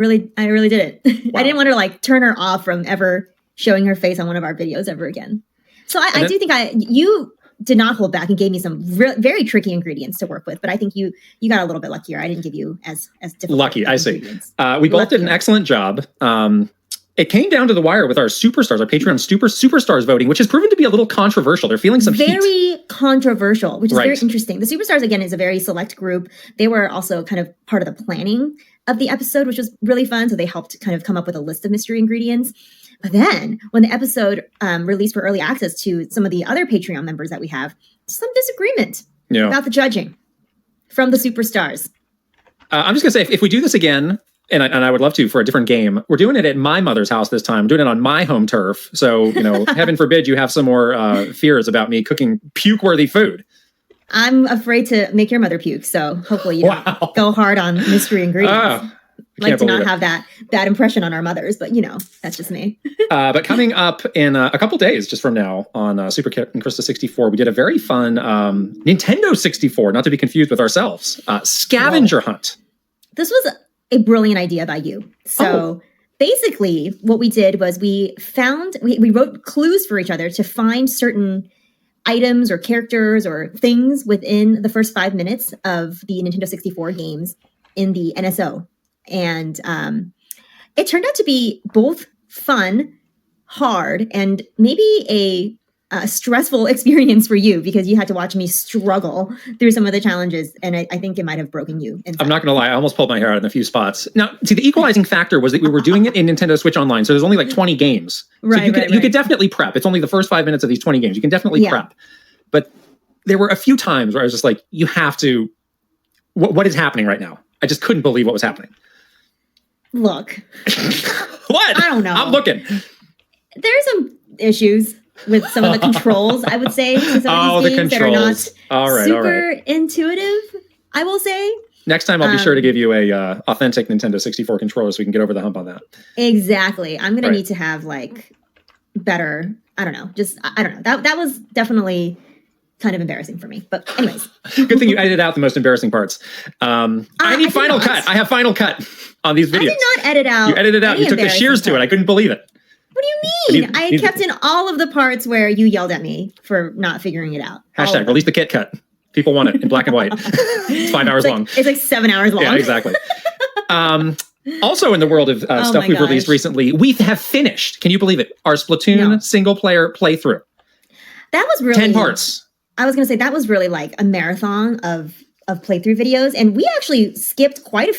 I really did it. Wow. I didn't want to like turn her off from ever showing her face on one of our videos ever again. So I do think you did not hold back and gave me some very tricky ingredients to work with, but I think you got a little bit luckier. I didn't give you as difficult. Lucky, I see. We both did an excellent job. It came down to the wire with our superstars, our Patreon superstars voting, which has proven to be a little controversial. They're feeling some very controversial, which is very interesting. The superstars, again, is a very select group. They were also kind of part of the planning of the episode, which was really fun. So they helped kind of come up with a list of mystery ingredients. But then when the episode released for early access to some of the other Patreon members that we have, some disagreement about the judging from the superstars. I'm just going to say, if we do this again, and I would love to for a different game, we're doing it at my mother's house this time. I'm doing it on my home turf. So, heaven forbid you have some more fears about me cooking puke-worthy food. I'm afraid to make your mother puke. So hopefully you don't go hard on mystery ingredients. Like to not have that bad impression on our mothers, but that's just me. But coming up in a couple days, just from now, on Super Kit and Krista 64, we did a very fun Nintendo 64, not to be confused with ourselves, scavenger hunt. This was a brilliant idea by you. So basically, what we did was we wrote clues for each other to find certain items or characters or things within the first 5 minutes of the Nintendo 64 games in the NSO. And it turned out to be both fun, hard, and maybe a stressful experience for you because you had to watch me struggle through some of the challenges. And I think it might have broken you inside. I'm not going to lie. I almost pulled my hair out in a few spots. Now, see, the equalizing factor was that we were doing it in Nintendo Switch Online. So there's only like 20 games. So you could definitely prep. It's only the first 5 minutes of these 20 games. You can definitely prep. But there were a few times where I was just like, you have to, what is happening right now? I just couldn't believe what was happening. Look. What? I don't know. I'm looking. There's some issues with some of the controls, I would say. Some of these games that are not super intuitive, I will say. Next time I'll be sure to give you a authentic Nintendo 64 controller so we can get over the hump on that. Exactly. I'm going to need to have like better, I don't know. That was definitely kind of embarrassing for me. But anyways. Good thing you edited out the most embarrassing parts. I need Final Cut. I have Final Cut on these videos. I did not edit out. You edited out. You took the shears to it. I couldn't believe it. What do you mean? I had kept in all of the parts where you yelled at me for not figuring it out. Hashtag release the Kit Cut. People want it in black and white. It's 5 hours long. It's like 7 hours long. Yeah, exactly. Also in the world of stuff we've released recently, we have finished, can you believe it, our Splatoon single player playthrough. That was really 10 parts. I was going to say that was really like a marathon of playthrough videos. And we actually skipped quite a